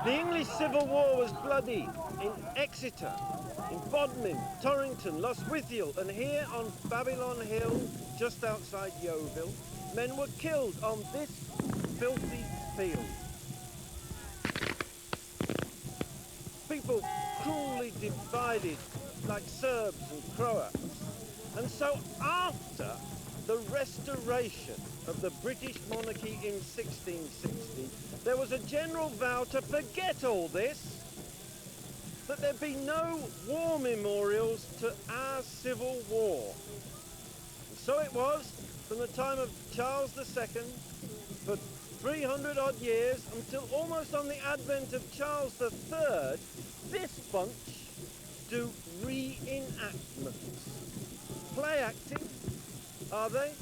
The English Civil War was bloody in Exeter, in Bodmin, Torrington, Lostwithiel, and here on Babylon Hill, just outside Yeovil, men were killed on this filthy field. People cruelly divided like Serbs and Croats. And so after the restoration of the British monarchy in 1660, there was a general vow to forget all this, that there be no war memorials to our Civil War. And so it was from the time of Charles II for 300 odd years until almost on the advent of Charles III, this bunch do reenactments. Play acting, are they?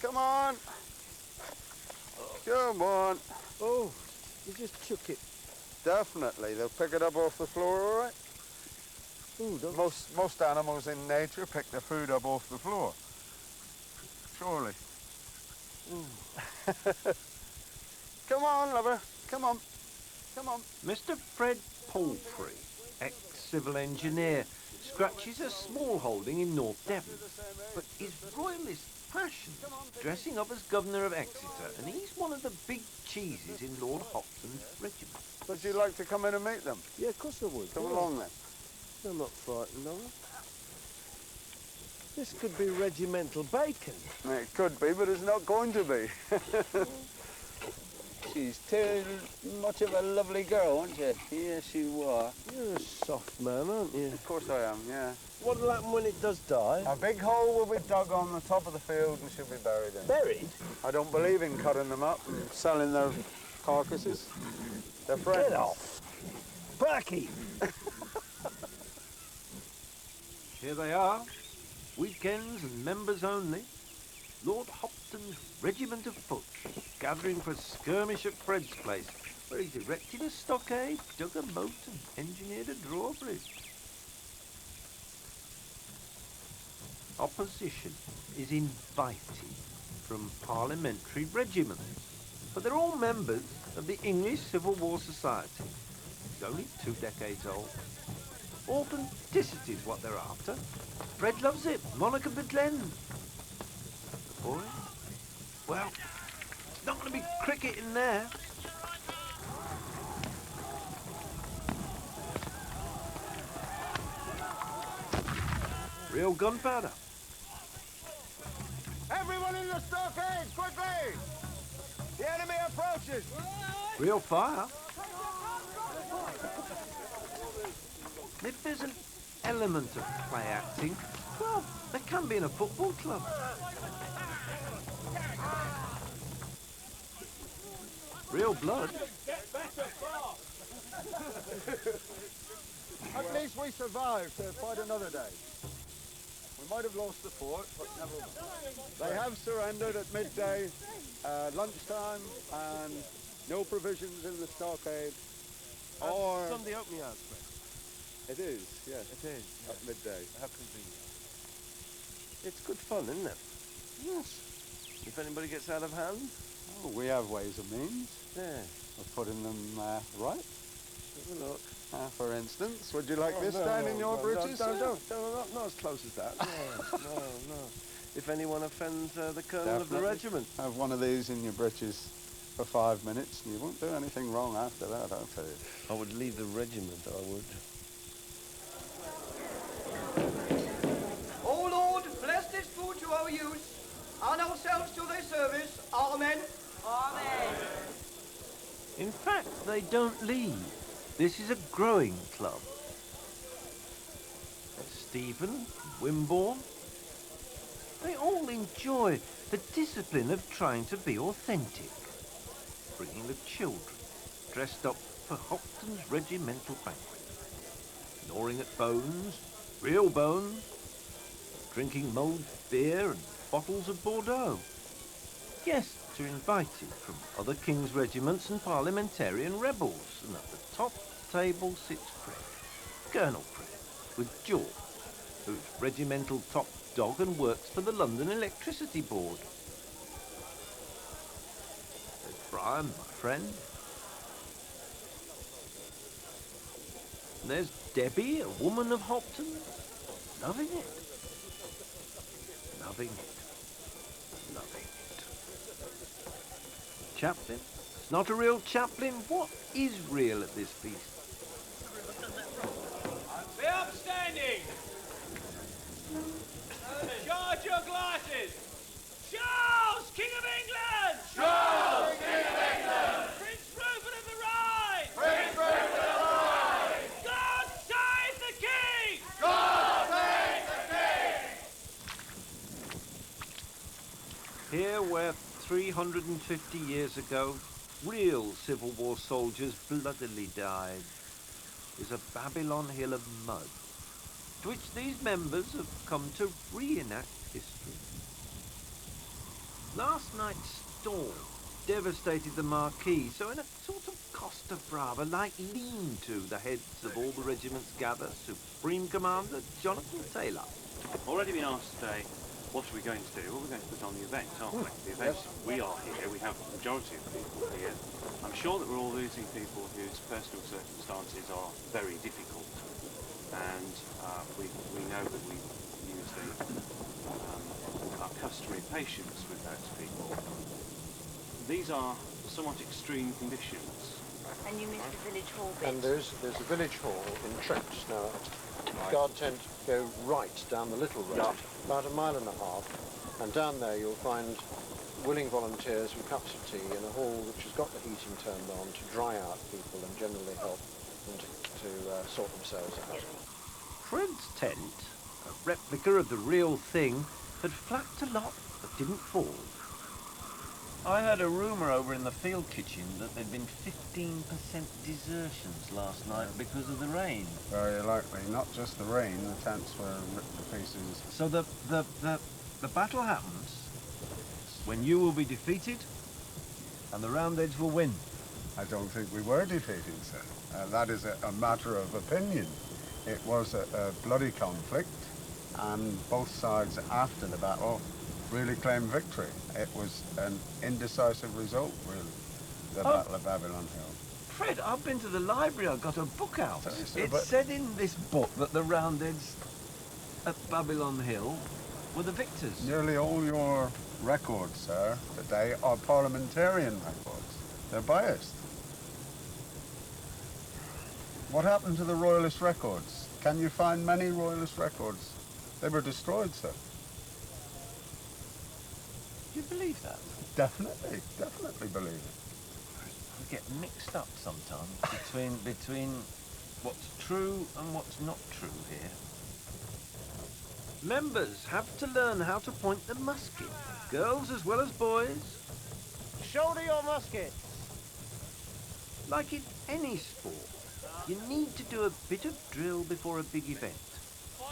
Come on. Come on. Oh, you just took it. Definitely. They'll pick it up off the floor, all right? Ooh, don't... Most animals in nature pick their food up off the floor. Surely. Come on, lover. Come on. Come on. Mr. Fred Palfrey, ex-civil engineer, scratches a small holding in North Devon, but his royalist passion is dressing up as governor of Exeter, and he's one of the big cheeses in Lord Hopton's regiment. Would you like to come in and meet them? Yeah, of course I would. Come along then. I'm not frightened, are I? This could be regimental bacon. It could be, but it's not going to be. She's too much of a lovely girl, aren't you? Yes, you are. You're a soft man, aren't you? Of course I am, yeah. What'll happen when it does die? A big hole will be dug on the top of the field and she'll be buried in. Buried? I don't believe in cutting them up and selling their carcasses. They're friends. Get off! Bracky! Here they are, weekends and members only. Lord Hopton's regiment of foot, gathering for a skirmish at Fred's place, where he's erected a stockade, dug a moat and engineered a drawbridge. Opposition is invited from parliamentary regiments, but they're all members of the English Civil War Society. It's only 2 decades old. Authenticity is what they're after. Fred loves it, monarch of the Glen. The boy? Well, it's not going to be cricket in there. Real gunpowder. Everyone in the stockade, quickly! The enemy approaches! Real fire. If there's an element of play acting, well, there can be in a football club. Real blood. At least we survived to fight another day. We might have lost the fort, but never mind. They have surrendered at midday, lunchtime, and no provisions in the stockade. Or Sunday opening hours, Fred. it is, yes. It is. At midday. How convenient. It's good fun, isn't it? Yes. If anybody gets out of hand, Oh, we have ways and means yeah. of putting them right. Have a look. For instance, would you like this down in your britches? Don't, not as close as that. No. If anyone offends the colonel of the Definitely. regiment. Have one of these in your britches for 5 minutes and you won't do anything wrong after that, I'll tell you. I would leave the regiment, I would. O Lord, bless this food to our use, and ourselves to their service. Amen. Amen. In fact, they don't leave. This is a growing club. There's Stephen, Wimborne, They all enjoy the discipline of trying to be authentic, bringing the children dressed up for Hopton's regimental banquet, gnawing at bones, real bones, drinking mulled beer and bottles of Bordeaux. Guests are invited from other King's regiments and parliamentarian rebels, and at the top table sits Fred, Colonel Fred, with George, who's regimental top dog and works for the London Electricity Board. There's Brian, my friend. And there's Debbie, a woman of Hopton, loving it. Loving it. Loving it. Chaplain? It's not a real chaplain. What is real at this feast? Be upstanding! Charge your glasses! Charles, King of England! Charles, King of England! Prince Rupert of the Rhine! Prince Rupert of the Rhine! God save the King! God save the King! Here where 350 years ago real Civil War soldiers bloodily died is a Babylon Hill of mud, to which these members have come to reenact history. Last night's storm devastated the marquee, so in a sort of Costa Brava-like lean-to, the heads of all the regiments gather, Supreme Commander Jonathan Taylor. Already been asked today, what are we going to do? Well, we're going to put on the event, aren't we? The event, we are here, we have the majority of people here. I'm sure that we're all losing people whose personal circumstances are very difficult. And we know that we use our customary patience with those people. These are somewhat extreme conditions. And you missed the village hall bit. And there's a village hall in Trench. Now, guard tend to go right down the little road, about a mile and a half, and down there you'll find willing volunteers with cups of tea in a hall which has got the heating turned on to dry out people and generally help them to sort themselves out. Fred's tent, a replica of the real thing, had flapped a lot but didn't fall. I heard a rumour over in the field kitchen that there'd been 15% desertions last night because of the rain. Very likely, not just the rain, the tents were ripped to pieces. So the battle happens when you will be defeated and the Roundheads will win. I don't think we were defeated, sir. That is a matter of opinion. It was a bloody conflict, and both sides after the battle really claimed victory. It was an indecisive result, really, the Battle of Babylon Hill. Fred, I've been to the library, I've got a book out. So, It said in this book that the Roundheads at Babylon Hill were the victors. Nearly all your records, sir, today are parliamentarian records. They're biased. What happened to the royalist records? Can you find many royalist records? They were destroyed, sir. Do you believe that? Definitely believe it. I get mixed up sometimes between what's true and what's not true here. Members have to learn how to point the musket, girls as well as boys. Shoulder your muskets. Like in any sport, you need to do a bit of drill before a big event.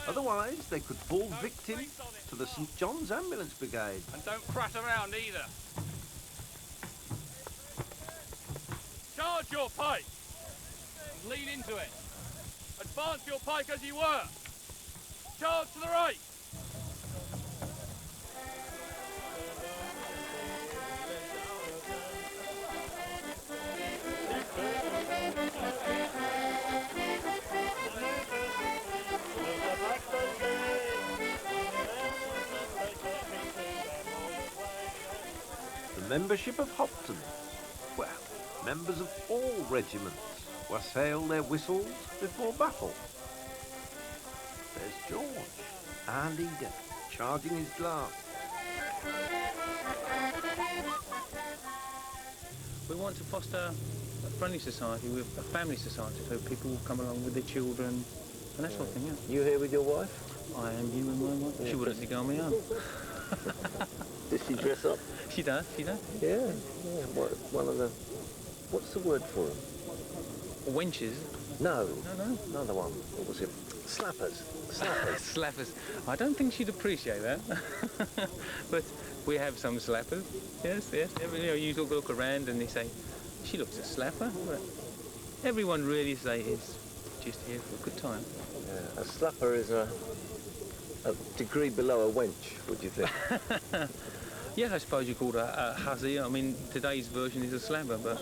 Otherwise, they could fall victim to the St. John's Ambulance Brigade. And don't crash around either. Charge your pike. Lean into it. Advance your pike as you were. Charge to the right. The membership of Hopton, well, members of all regiments wassail their whistles before battle. There's George, our leader, charging his glass. We want to foster a friendly society, with a family society, so people will come along with their children and that sort of thing, yeah. You here with your wife? I am here with my wife. She wouldn't let me go on my own. Does she dress up? She does, she does. Yeah. One of the... What's the word for them? Wenches? No. No. Another one. What was it? Slappers. Slappers. Slappers. I don't think she'd appreciate that. But we have some slappers. Yes. You look around and they say, she looks a slapper. But everyone really say is just here for a good time. Yeah. A slapper is a degree below a wench, would you think? Yes, I suppose you call it a hussy. I mean, today's version is a slapper, but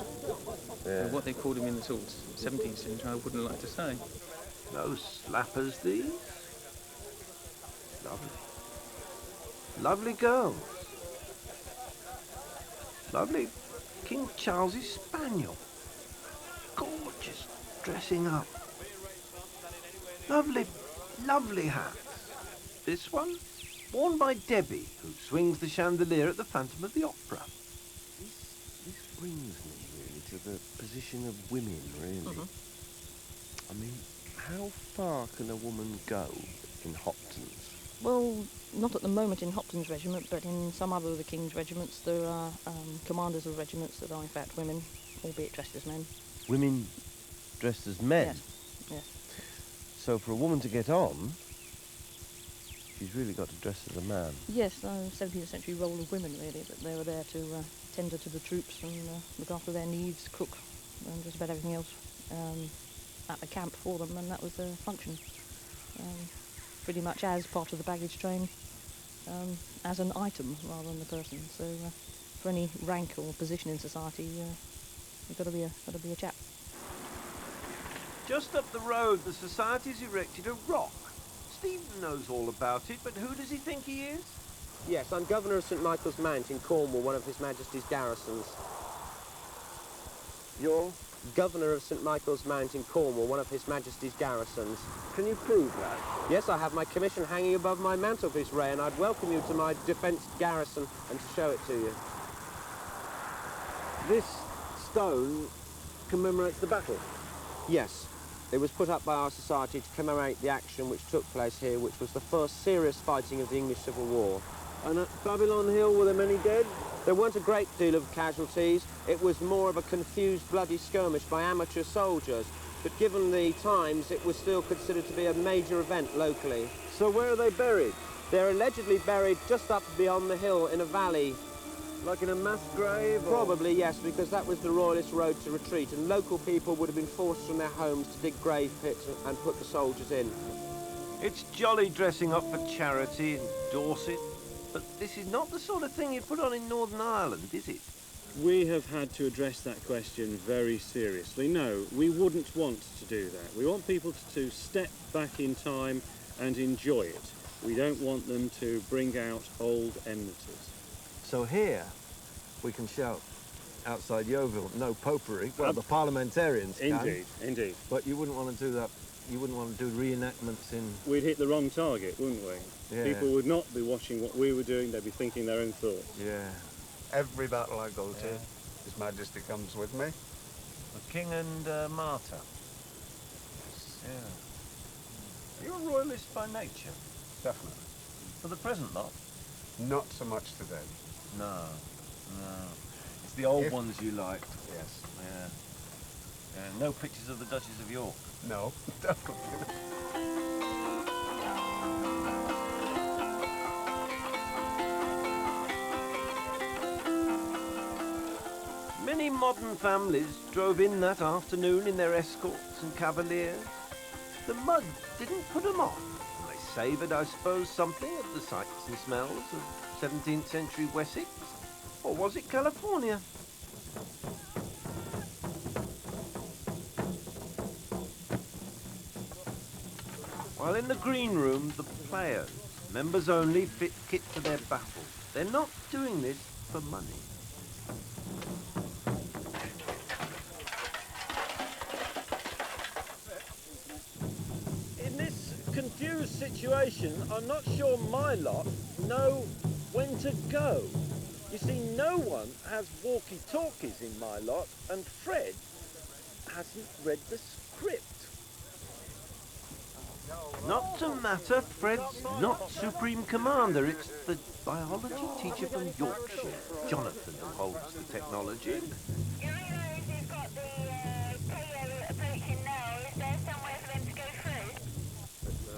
what they called him in the sort of 17th century, I wouldn't like to say. No slappers, these. Lovely. Lovely girls. Lovely King Charles's spaniel. Gorgeous dressing up. Lovely, lovely hats. This one, worn by Debbie, who swings the chandelier at the Phantom of the Opera. This brings me really to the position of women, really. I mean, how far can a woman go in Hopton's? Well, not at the moment in Hopton's regiment, but in some other of the King's regiments there are commanders of regiments that are in fact women, albeit dressed as men. Women dressed as men? Yes. So for a woman to get on, she's really got to dress as a man. Yes, 17th century role of women really, that they were there to tender to the troops and look after their needs, cook and just about everything else at the camp for them, and that was their function. Pretty much as part of the baggage train, as an item rather than the person. So for any rank or position in society, you've got to be a chap. Just up the road, the Society's erected a rock. Stephen knows all about it, but who does he think he is? Yes, I'm Governor of St Michael's Mount in Cornwall, one of His Majesty's garrisons. You're? Governor of St Michael's Mount in Cornwall, one of His Majesty's garrisons. Can you prove that? Yes, I have my commission hanging above my mantelpiece, Ray, and I'd welcome you to my defence garrison and to show it to you. This stone commemorates the battle? Yes. It was put up by our society to commemorate the action which took place here, which was the first serious fighting of the English Civil War. And at Babylon Hill, were there many dead? There weren't a great deal of casualties. It was more of a confused, bloody skirmish by amateur soldiers. But given the times, it was still considered to be a major event locally. So where are they buried? They're allegedly buried just up beyond the hill in a valley. Like in a mass grave? Probably, yes, because that was the royalist road to retreat, and local people would have been forced from their homes to dig grave pits and put the soldiers in. It's jolly dressing up for charity in Dorset, but this is not the sort of thing you'd put on in Northern Ireland, is it? We have had to address that question very seriously. No, we wouldn't want to do that. We want people to step back in time and enjoy it. We don't want them to bring out old enmities. So here, we can shout outside Yeovil, no popery. Well, the parliamentarians can. Indeed. But you wouldn't want to do that. You wouldn't want to do reenactments in... We'd hit the wrong target, wouldn't we? Yeah. People would not be watching what we were doing. They'd be thinking their own thoughts. Yeah. Every battle I go to, His Majesty comes with me. The King and Martyr. Yeah. You're a royalist by nature. Definitely. For the present lot? Not so much today. No. It's the old ones you liked. Yes. Yeah. No pictures of the Duchess of York. No, definitely. Many modern families drove in that afternoon in their escorts and cavaliers. The mud didn't put them off. They savoured, I suppose, something of the sights and smells of 17th century Wessex. Or was it California? While in the green room, the players, members only, fit kit for their battle. They're not doing this for money. In this confused situation, I'm not sure my lot know when to go. You see, no one has walkie-talkies in my lot, and Fred hasn't read the script. Not to matter, Fred's not Supreme Commander. It's the biology teacher from Yorkshire, Jonathan, who holds the technology.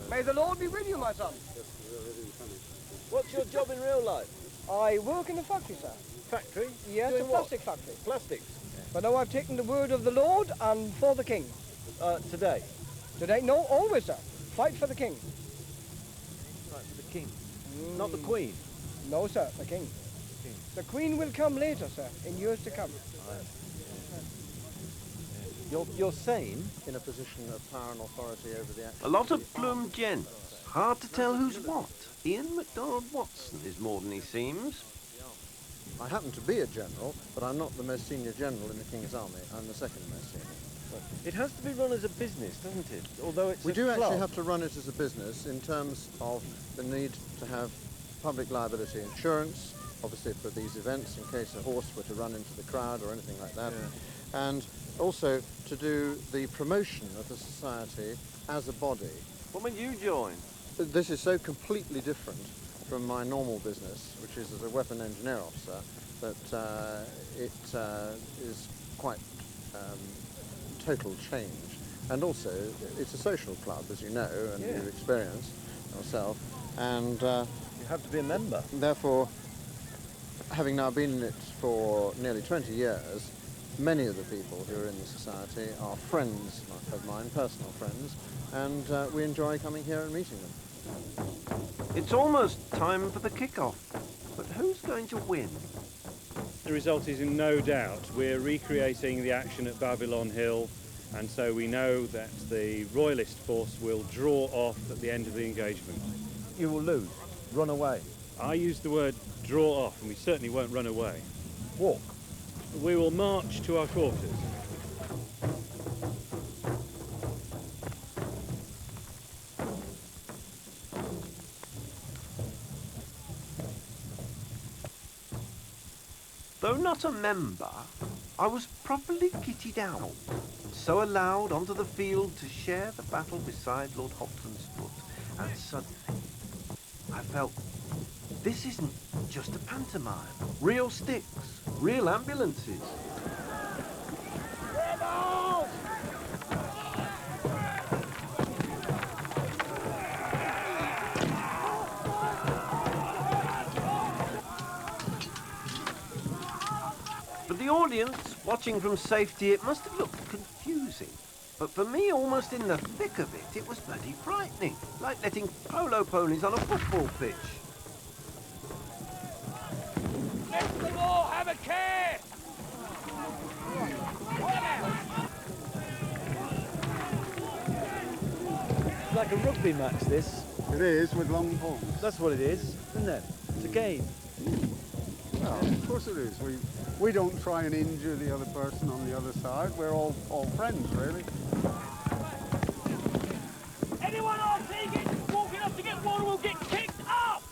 May the Lord be with you, my son. What's your job in real life? I work in a factory, sir. Factory? Yes, Doing a plastic factory. Plastics? But now I've taken the word of the Lord and for the King. Today? Today? No, always, sir. Fight for the King. Right, for the King. Not the Queen? No, sir, the King. The Queen will come later, sir, in years to come. You're sane in a position of power and authority over the action. A lot of plumed gents. Hard to tell who's what. Ian MacDonald Watson is more than he seems. I happen to be a general, but I'm not the most senior general in the King's Army. I'm the second most senior. It has to be run as a business, doesn't it? Although it's We do club. actually have to run it as a business in terms of the need to have public liability insurance, obviously for these events, in case a horse were to run into the crowd or anything like that. Yeah. And also to do the promotion of the society as a body. What made you join? This is so completely different from my normal business, which is as a weapon engineer officer, that it is quite total change. And also, it's a social club, as you know, and you've experienced yourself. And you have to be a member. Therefore, having now been in it for nearly 20 years, many of the people who are in the society are friends of mine, personal friends, and we enjoy coming here and meeting them. It's almost time for the kick-off, but who's going to win? The result is in no doubt. We're recreating the action at Babylon Hill, and so we know that the Royalist force will draw off at the end of the engagement. You will lose. Run away. I used the word draw off, and we certainly won't run away. Walk. We will march to our quarters. Though not a member, I was properly kitted out, and so allowed onto the field to share the battle beside Lord Hopton's foot. And suddenly, I felt, this isn't just a pantomime. Real sticks, real ambulances. For the audience, watching from safety, it must have looked confusing. But for me, almost in the thick of it, it was bloody frightening. Like letting polo ponies on a football pitch. Let them all have a care! It's like a rugby match, this. It is, with long balls. That's what it is, isn't it? It's a game. Well, of course it is. We don't try and injure the other person on the other side. We're all friends, really. Anyone I see gets walking up to get water will get kicked up!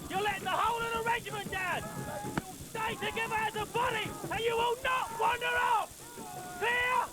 You're letting the whole of the regiment down! Stay together as a body, and you will not wander off! Clear?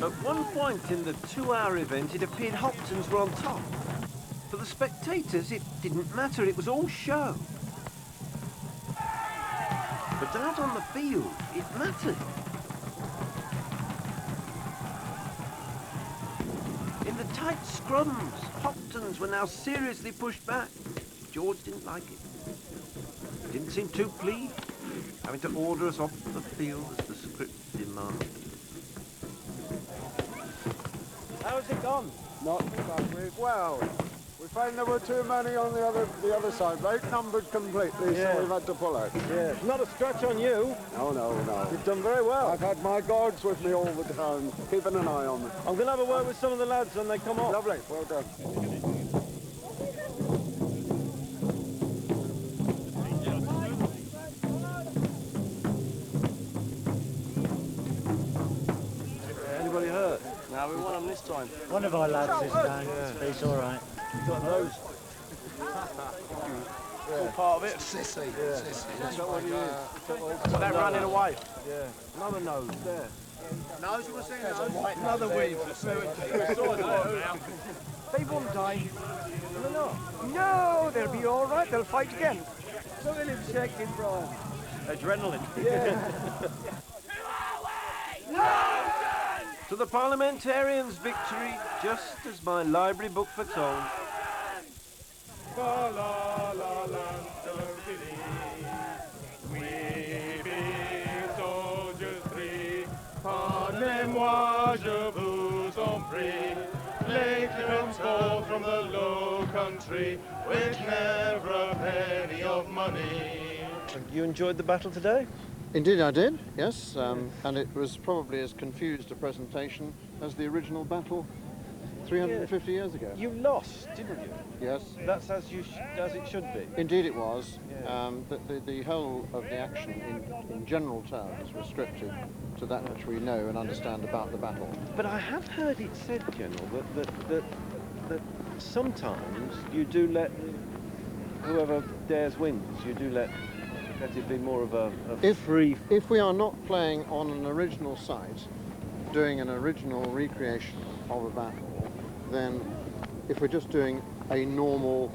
At one point in the 2-hour event, it appeared Hoptons were on top. For the spectators, it didn't matter, it was all show. But out on the field, it mattered. In the tight scrums, Hoptons were now seriously pushed back. George didn't like it. Didn't seem too pleased, having to order us off the field as the script demanded. How's it gone? Not well. We found there were too many on the other side. They outnumbered completely, Yeah. so we've had to pull out. Yeah, not a scratch on you. No, no, no. You've done very well. I've had my guards with me all the time, keeping an eye on them. I'm going to have a word with some of the lads when they come off. Lovely, well done. Anybody hurt? No, we won them this time. One of our lads is down. He's all right. You've got those. All part of it. Sissy. Yeah. Sissy. That's what you They're running away. Yeah. Another nose there. Nose, you want to see nose? Another win for They won't die. No, they'll be all right. They'll fight again. Look at him shaking, Brian. Adrenaline. Yeah. To the parliamentarians' victory, just as my library book foretold. Pardonnez-moi, je vous en prie. Legends call from the low country with never a penny of money. You enjoyed the battle today? Indeed I did, yes, and it was probably as confused a presentation as the original battle 350 years ago. You lost, didn't you? Yes. That's as it should be. Indeed it was. Yeah. The whole of the action in general terms was restricted to that which we know and understand about the battle. But I have heard it said, General, that sometimes you do let whoever dares wins. You do let it be more of a free. If we are not playing on an original site, doing an original recreation of a battle, then if we're just doing a normal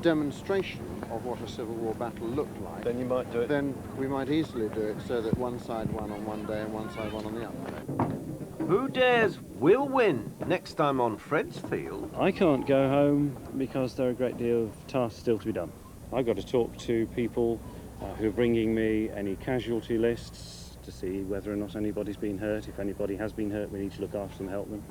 demonstration of what a Civil War battle looked like, then you might do it. Then we might easily do it so that one side won on one day and one side won on the other day. Who dares will win next time on Fred's Field. I can't go home because there are a great deal of tasks still to be done. I've got to talk to people who are bringing me any casualty lists to see whether or not anybody's been hurt. If anybody has been hurt, we need to look after them, help them.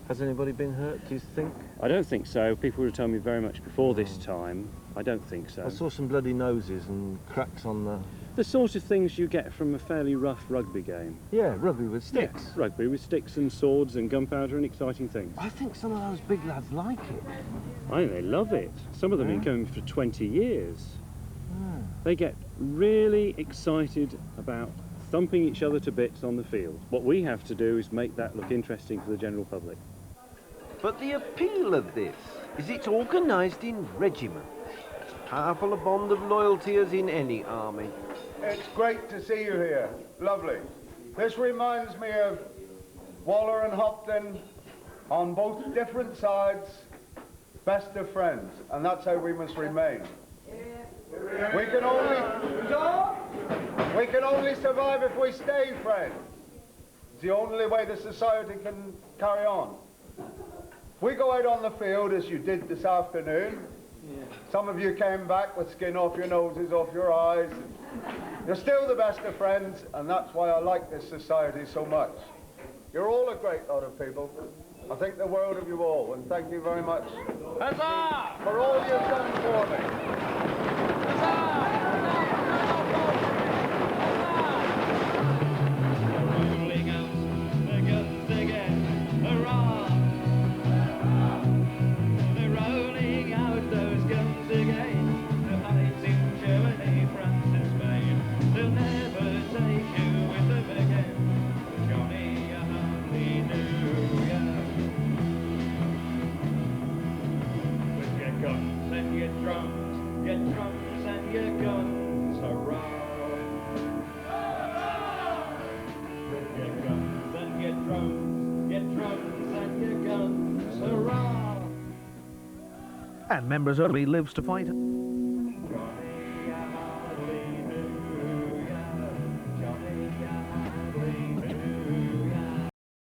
Has anybody been hurt, do you think? I don't think so. People would have told me very much before this time. I don't think so. I saw some bloody noses and cracks on the... The sort of things you get from a fairly rough rugby game. Yeah, rugby with sticks. Yeah, rugby with sticks and swords and gunpowder and exciting things. I think some of those big lads like it. I think they love it. Some of them have been going for 20 years. They get really excited about thumping each other to bits on the field. What we have to do is make that look interesting for the general public. But the appeal of this is it's organised in regiments, as powerful a bond of loyalty as in any army. It's great to see you here. Lovely. This reminds me of Waller and Hopton on both different sides, best of friends, and that's how we must remain. We can only survive if we stay friends. It's the only way the society can carry on. If we go out on the field as you did this afternoon, some of you came back with skin off your noses, off your eyes. You're still the best of friends, and that's why I like this society so much. You're all a great lot of people. I think the world of you all, and thank you very much for all you've done for me. And members only lives to fight.